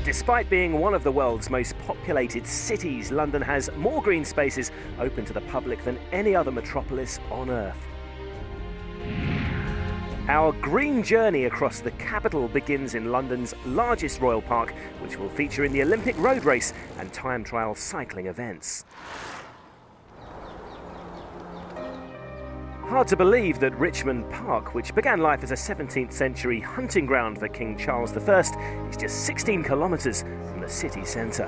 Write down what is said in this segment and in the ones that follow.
Despite being one of the world's most populated cities, London has more green spaces open to the public than any other metropolis on Earth. Our green journey across the capital begins in London's largest Royal Park, which will feature in the Olympic Road Race and time trial cycling events. Hard to believe that Richmond Park, which began life as a 17th century hunting ground for King Charles I, is just 16 kilometres from the city centre.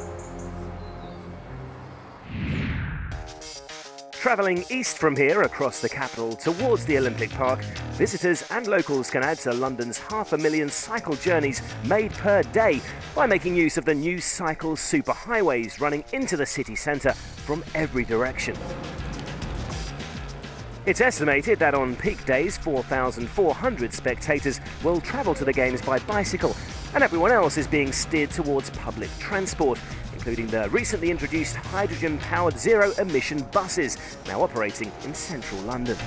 Travelling east from here across the capital towards the Olympic Park, visitors and locals can add to London's 500,000 cycle journeys made per day by making use of the new cycle superhighways running into the city centre from every direction. It's estimated that on peak days, 4,400 spectators will travel to the Games by bicycle, and everyone else is being steered towards public transport, including the recently introduced hydrogen-powered zero-emission buses, now operating in central London.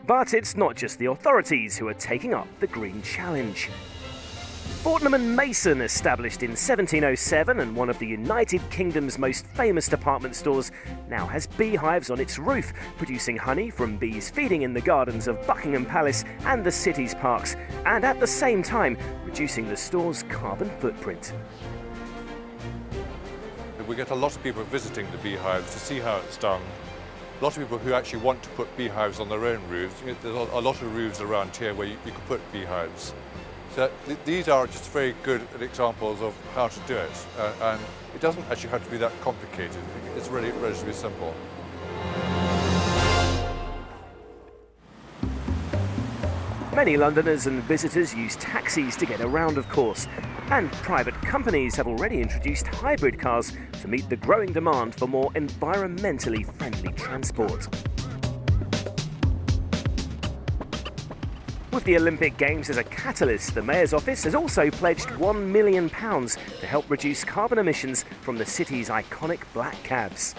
But it's not just the authorities who are taking up the green challenge. Fortnum & Mason, established in 1707 and one of the United Kingdom's most famous department stores, now has beehives on its roof, producing honey from bees feeding in the gardens of Buckingham Palace and the city's parks, and at the same time reducing the store's carbon footprint. We get a lot of people visiting the beehives to see how it's done. A lot of people who actually want to put beehives on their own roofs. There's a lot of roofs around here where you can put beehives. So these are just very good examples of how to do it, and it doesn't actually have to be that complicated. It's really relatively simple. Many Londoners and visitors use taxis to get around, of course, and private companies have already introduced hybrid cars to meet the growing demand for more environmentally friendly transport. With the Olympic Games as a catalyst, the Mayor's office has also pledged £1 million to help reduce carbon emissions from the city's iconic black cabs.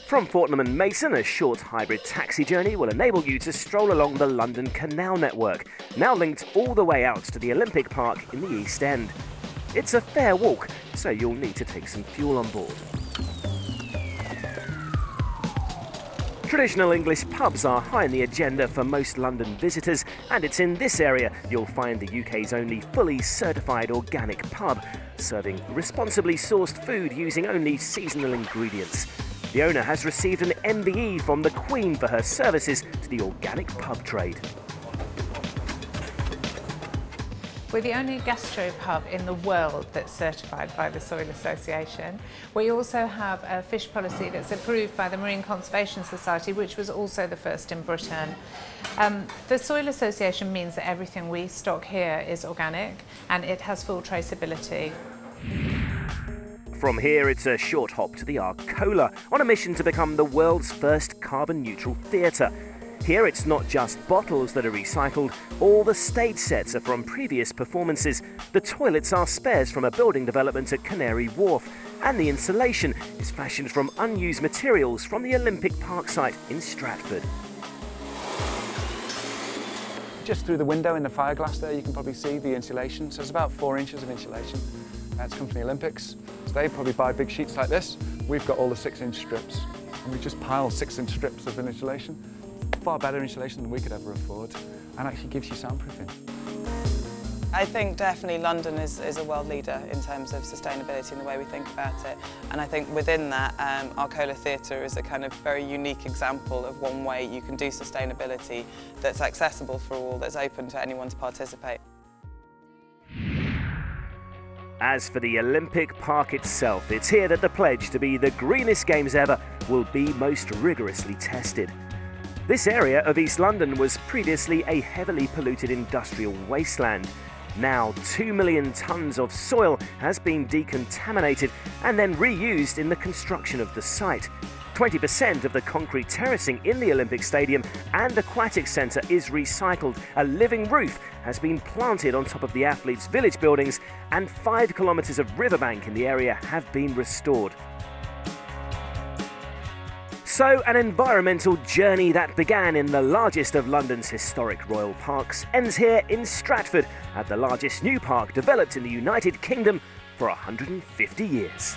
From Fortnum & Mason, a short hybrid taxi journey will enable you to stroll along the London Canal network, now linked all the way out to the Olympic Park in the East End. It's a fair walk, so you'll need to take some fuel on board. Traditional English pubs are high on the agenda for most London visitors, and it's in this area you'll find the UK's only fully certified organic pub, serving responsibly sourced food using only seasonal ingredients. The owner has received an MBE from the Queen for her services to the organic pub trade. We're the only gastropub in the world that's certified by the Soil Association. We also have a fish policy that's approved by the Marine Conservation Society, which was also the first in Britain. The Soil Association means that everything we stock here is organic and it has full traceability. From here, it's a short hop to the Arcola, on a mission to become the world's first carbon-neutral theatre. Here, it's not just bottles that are recycled, all the stage sets are from previous performances, the toilets are spares from a building development at Canary Wharf, and the insulation is fashioned from unused materials from the Olympic Park site in Stratford. Just through the window in the fireglass there, you can probably see the insulation, so it's about 4 inches of insulation. That's come from the Olympics, so they probably buy big sheets like this. We've got all the 6-inch strips, and we just pile 6-inch strips of insulation. Far better insulation than we could ever afford, and actually gives you soundproofing. I think definitely London is a world leader in terms of sustainability and the way we think about it. And I think within that, Arcola Theatre is a kind of very unique example of one way you can do sustainability that's accessible for all, that's open to anyone to participate. As for the Olympic Park itself, it's here that the pledge to be the greenest Games ever will be most rigorously tested. This area of East London was previously a heavily polluted industrial wasteland. Now 2 million tonnes of soil has been decontaminated and then reused in the construction of the site. 20% of the concrete terracing in the Olympic Stadium and Aquatic Centre is recycled. A living roof has been planted on top of the athletes' village buildings, and 5 kilometres of riverbank in the area have been restored. So, an environmental journey that began in the largest of London's historic royal parks ends here in Stratford at the largest new park developed in the United Kingdom for 150 years.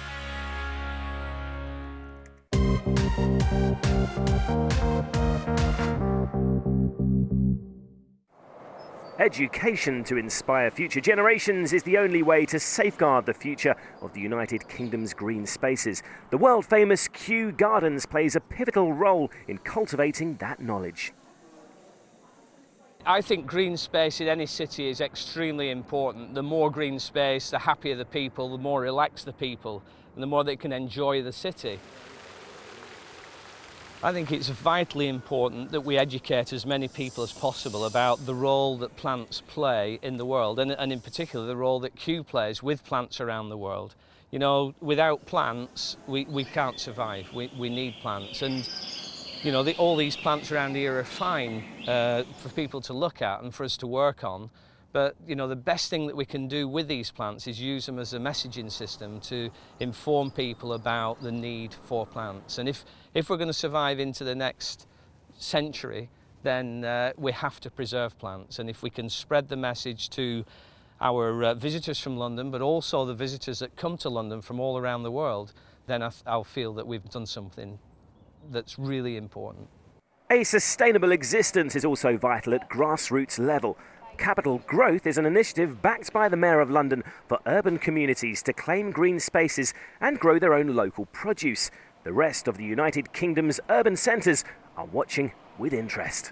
Education to inspire future generations is the only way to safeguard the future of the United Kingdom's green spaces. The world-famous Kew Gardens plays a pivotal role in cultivating that knowledge. I think green space in any city is extremely important. The more green space, the happier the people, the more relaxed the people, and the more they can enjoy the city. I think it's vitally important that we educate as many people as possible about the role that plants play in the world, and in particular the role that Kew plays with plants around the world. You know, without plants, we can't survive. We need plants, and you know, all these plants around here are fine for people to look at and for us to work on. But you know, the best thing that we can do with these plants is use them as a messaging system to inform people about the need for plants. And if we're going to survive into the next century, then we have to preserve plants. And if we can spread the message to our visitors from London, but also the visitors that come to London from all around the world, then I'll feel that we've done something that's really important. A sustainable existence is also vital at grassroots level. Capital Growth is an initiative backed by the Mayor of London for urban communities to claim green spaces and grow their own local produce. The rest of the United Kingdom's urban centres are watching with interest.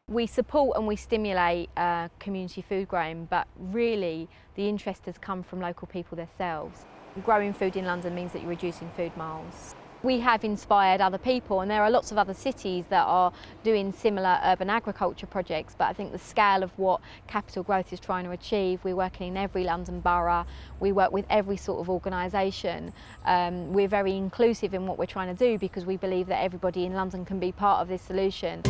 We support and we stimulate community food growing, but really the interest has come from local people themselves. Growing food in London means that you're reducing food miles. We have inspired other people, and there are lots of other cities that are doing similar urban agriculture projects, but I think the scale of what Capital Growth is trying to achieve, we're working in every London borough, we work with every sort of organisation. We're very inclusive in what we're trying to do because we believe that everybody in London can be part of this solution.